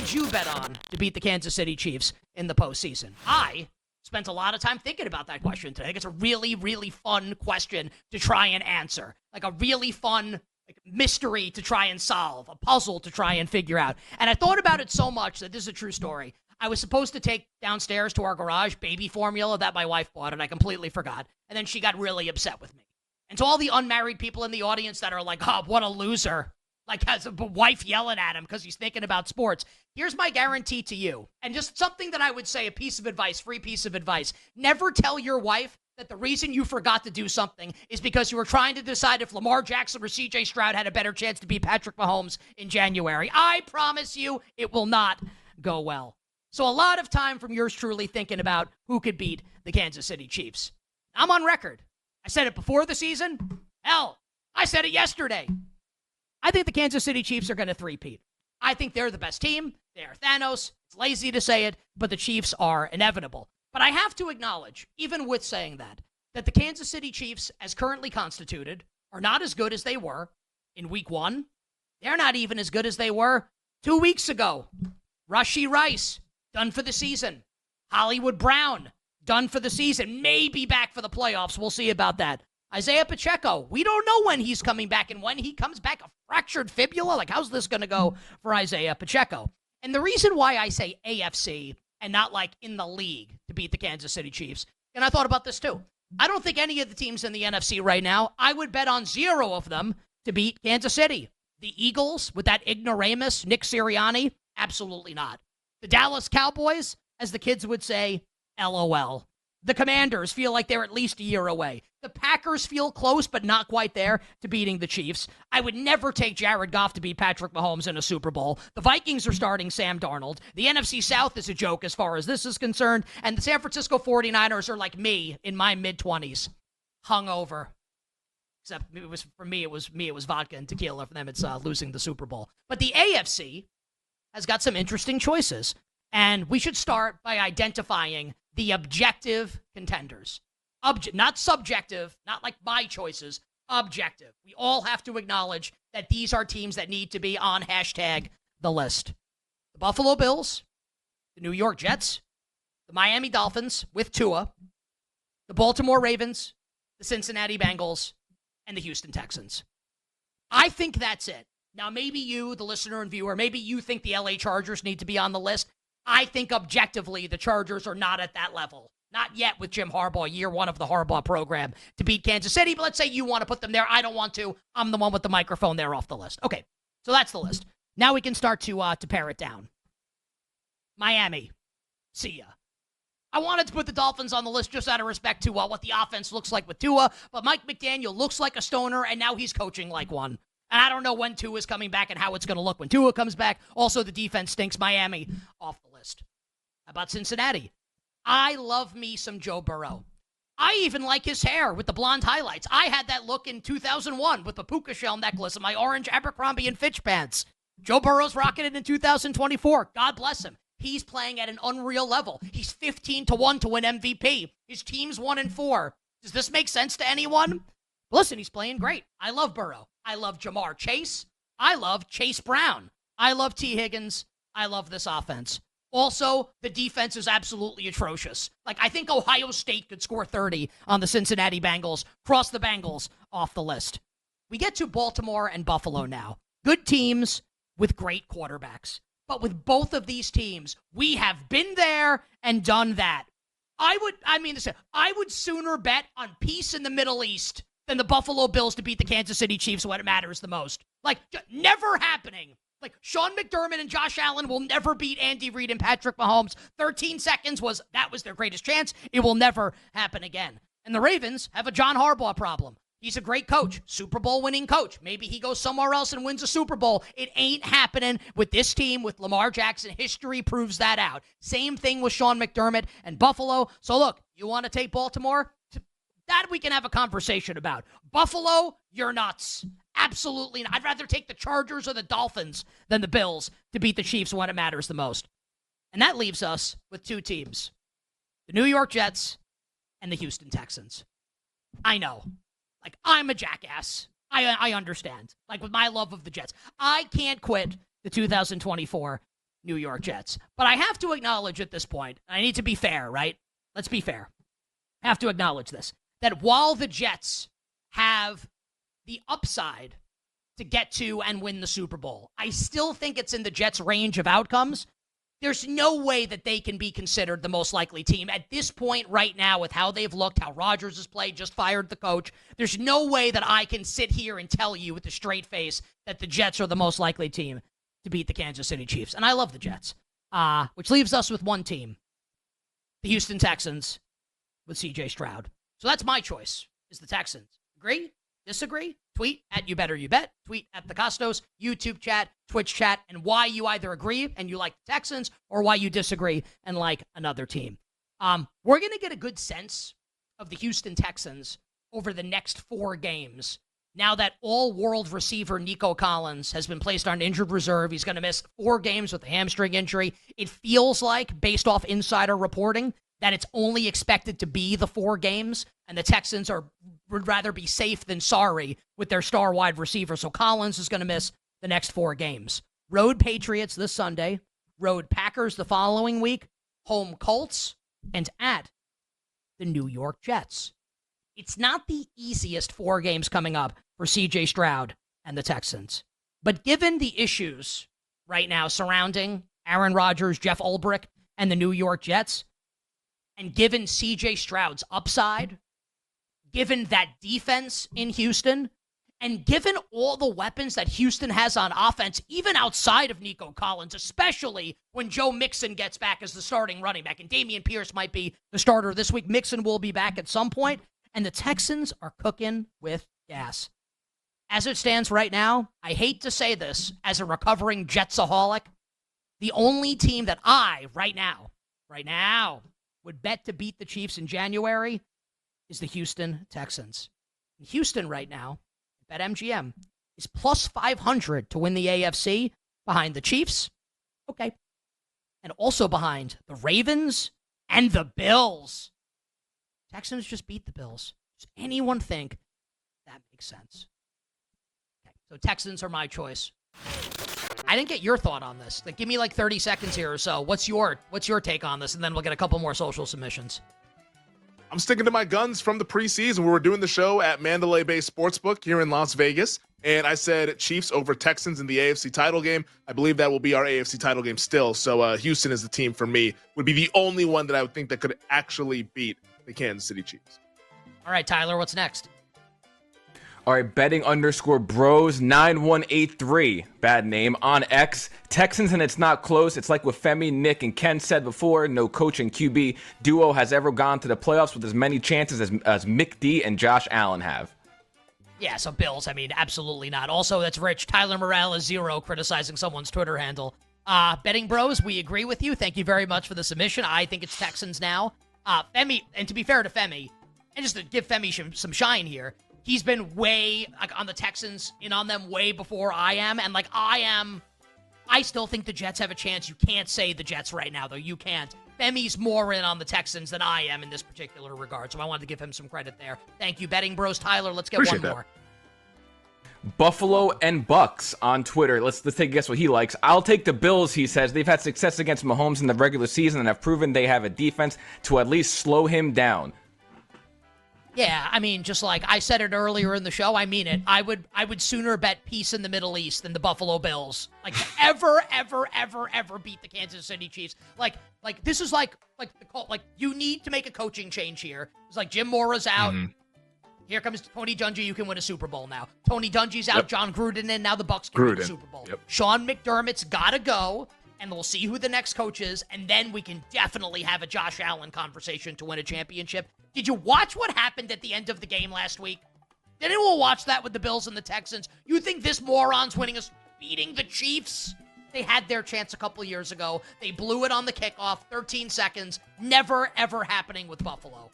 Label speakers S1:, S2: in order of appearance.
S1: would you bet on to beat the Kansas City Chiefs in the postseason? I spent a lot of time thinking about that question today. I think it's a really, really fun question to try and answer. Like a really fun mystery to try and solve, a puzzle to try and figure out. And I thought about it so much that this is a true story. I was supposed to take downstairs to our garage baby formula that my wife bought, and I completely forgot. And then she got really upset with me. And to all the unmarried people in the audience that are like, oh, what a loser. Like has a wife yelling at him because he's thinking about sports. Here's my guarantee to you. And just something that I would say, a piece of advice, free piece of advice. Never tell your wife that the reason you forgot to do something is because you were trying to decide if Lamar Jackson or C.J. Stroud had a better chance to beat Patrick Mahomes in January. I promise you it will not go well. So a lot of time from yours truly thinking about who could beat the Kansas City Chiefs. I'm on record. I said it before the season. Hell, I said it yesterday. I think the Kansas City Chiefs are going to three-peat. I think they're the best team. They are Thanos. It's lazy to say it, but the Chiefs are inevitable. But I have to acknowledge, even with saying that the Kansas City Chiefs, as currently constituted, are not as good as they were in Week 1. They're not even as good as they were 2 weeks ago. Rashee Rice, done for the season. Hollywood Brown, done for the season. Maybe back for the playoffs. We'll see about that. Isaiah Pacheco, we don't know when he's coming back, and when he comes back, a fractured fibula? Like, how's this going to go for Isaiah Pacheco? And the reason why I say AFC and not like in the league to beat the Kansas City Chiefs, and I thought about this too. I don't think any of the teams in the NFC right now, I would bet on 0 of them to beat Kansas City. The Eagles, with that ignoramus, Nick Sirianni, absolutely not. The Dallas Cowboys, as the kids would say, LOL. The Commanders feel like they're at least a year away. The Packers feel close, but not quite there to beating the Chiefs. I would never take Jared Goff to beat Patrick Mahomes in a Super Bowl. The Vikings are starting Sam Darnold. The NFC South is a joke as far as this is concerned. And the San Francisco 49ers are like me in my mid-20s, hungover. Except it was for me, it was vodka and tequila. For them, it's losing the Super Bowl. But the AFC has got some interesting choices. And we should start by identifying the objective contenders. Not subjective, not like my choices, objective. We all have to acknowledge that these are teams that need to be on hashtag the list. The Buffalo Bills, the New York Jets, the Miami Dolphins with Tua, the Baltimore Ravens, the Cincinnati Bengals, and the Houston Texans. I think that's it. Now, maybe you, the listener and viewer, maybe you think the LA Chargers need to be on the list. I think objectively the Chargers are not at that level. Not yet with Jim Harbaugh, year 1 of the Harbaugh program to beat Kansas City. But let's say you want to put them there. I don't want to. I'm the one with the microphone there off the list. Okay, so that's the list. Now we can start to pare it down. Miami, see ya. I wanted to put the Dolphins on the list just out of respect to what the offense looks like with Tua. But Mike McDaniel looks like a stoner, and now he's coaching like one. And I don't know when Tua is coming back and how it's going to look when Tua comes back. Also, the defense stinks. Miami, off the list. How about Cincinnati? I love me some Joe Burrow. I even like his hair with the blonde highlights. I had that look in 2001 with the puka shell necklace and my orange Abercrombie & Fitch pants. Joe Burrow's rocking it in 2024. God bless him. He's playing at an unreal level. He's 15-1 to win MVP. His team's 1-4. Does this make sense to anyone? Listen, he's playing great. I love Burrow. I love Jamar Chase. I love Chase Brown. I love T. Higgins. I love this offense. Also, the defense is absolutely atrocious. Like, I think Ohio State could score 30 on the Cincinnati Bengals. Cross the Bengals off the list. We get to Baltimore and Buffalo now. Good teams with great quarterbacks. But with both of these teams, we have been there and done that. I would sooner bet on peace in the Middle East than the Buffalo Bills to beat the Kansas City Chiefs when it matters the most. Like, never happening. Like, Sean McDermott and Josh Allen will never beat Andy Reid and Patrick Mahomes. 13 seconds was their greatest chance. It will never happen again. And the Ravens have a John Harbaugh problem. He's a great coach, Super Bowl winning coach. Maybe he goes somewhere else and wins a Super Bowl. It ain't happening with this team, with Lamar Jackson. History proves that out. Same thing with Sean McDermott and Buffalo. So look, you want to take Baltimore? That we can have a conversation about. Buffalo, you're nuts. Absolutely not. I'd rather take the Chargers or the Dolphins than the Bills to beat the Chiefs when it matters the most. And that leaves us with 2 teams. The New York Jets and the Houston Texans. I know. Like, I'm a jackass. I understand. Like, with my love of the Jets. I can't quit the 2024 New York Jets. But I have to acknowledge at this point, I need to be fair, right? Let's be fair. I have to acknowledge this, that while the Jets have the upside to get to and win the Super Bowl, I still think it's in the Jets' range of outcomes. There's no way that they can be considered the most likely team. At this point right now, with how they've looked, how Rodgers has played, just fired the coach, there's no way that I can sit here and tell you with a straight face that the Jets are the most likely team to beat the Kansas City Chiefs. And I love the Jets, which leaves us with one team, the Houston Texans with C.J. Stroud. So that's my choice, is the Texans. Agree? Disagree? Tweet at YouBetterYouBet. Tweet at the Kostos, YouTube chat, Twitch chat, and why you either agree and you like the Texans or why you disagree and like another team. We're going to get a good sense of the Houston Texans over the next 4 games. Now that all-world receiver Nico Collins has been placed on injured reserve, he's going to miss 4 games with a hamstring injury. It feels like, based off insider reporting, that it's only expected to be the 4 games, and the Texans would rather be safe than sorry with their star wide receiver. So Collins is going to miss the next 4 games. Road Patriots this Sunday, road Packers the following week, home Colts, and at the New York Jets. It's not the easiest 4 games coming up for C.J. Stroud and the Texans. But given the issues right now surrounding Aaron Rodgers, Jeff Ulbrich, and the New York Jets, and given C.J. Stroud's upside, given that defense in Houston, and given all the weapons that Houston has on offense, even outside of Nico Collins, especially when Joe Mixon gets back as the starting running back, and Dameon Pierce might be the starter this week. Mixon will be back at some point, and the Texans are cooking with gas. As it stands right now, I hate to say this as a recovering Jetsaholic, the only team that I, right now, would bet to beat the Chiefs in January is the Houston Texans. And Houston right now, BetMGM, is plus 500 to win the AFC behind the Chiefs. Okay. And also behind the Ravens and the Bills. Texans just beat the Bills. Does anyone think that makes sense? Okay. So Texans are my choice. I didn't get your thought on this. Like, give me like 30 seconds here or so. What's your take on this? And then we'll get a couple more social submissions.
S2: I'm sticking to my guns from the preseason. We were doing the show at Mandalay Bay Sportsbook here in Las Vegas, and I said Chiefs over Texans in the AFC title game. I believe that will be our AFC title game still. So Houston is the team for me. Would be the only one that I would think that could actually beat the Kansas City Chiefs.
S1: All right, Tyler, what's next?
S3: All right, betting_bros9183, bad name, on X. Texans, and it's not close. It's like what Femi, Nick, and Ken said before. No coach and QB duo has ever gone to the playoffs with as many chances as Mick D and Josh Allen have.
S1: Yeah, so Bills, I mean, absolutely not. Also, that's Rich. Tyler Morales, 0, criticizing someone's Twitter handle. Betting Bros, we agree with you. Thank you very much for the submission. I think it's Texans now. Femi, and to be fair to Femi, and just to give Femi some shine here, he's been way on the Texans, in on them way before I am. And I still think the Jets have a chance. You can't say the Jets right now, though. You can't. Femi's more in on the Texans than I am in this particular regard. So I wanted to give him some credit there. Thank you, Betting Bros. Tyler, let's get
S2: Appreciate
S1: one more.
S3: Buffalo and Bucks on Twitter. Let's take a guess what he likes. I'll take the Bills, he says. They've had success against Mahomes in the regular season and have proven they have a defense to at least slow him down.
S1: Yeah, I mean, just like I said it earlier in the show, I mean it. I would sooner bet peace in the Middle East than the Buffalo Bills. Like, ever beat the Kansas City Chiefs. Like this is like you need to make a coaching change here. It's like Jim Mora's out. Mm-hmm. Here comes Tony Dungy. You can win a Super Bowl now. Tony Dungy's out. Yep. John Gruden in. Now the Bucs can win the Super Bowl. Yep. Sean McDermott's got to go. And we'll see who the next coach is, and then we can definitely have a Josh Allen conversation to win a championship. Did you watch what happened at the end of the game last week? Did anyone watch that with the Bills and the Texans? You think this moron's beating the Chiefs? They had their chance a couple of years ago. They blew it on the kickoff, 13 seconds. Never, ever happening with Buffalo.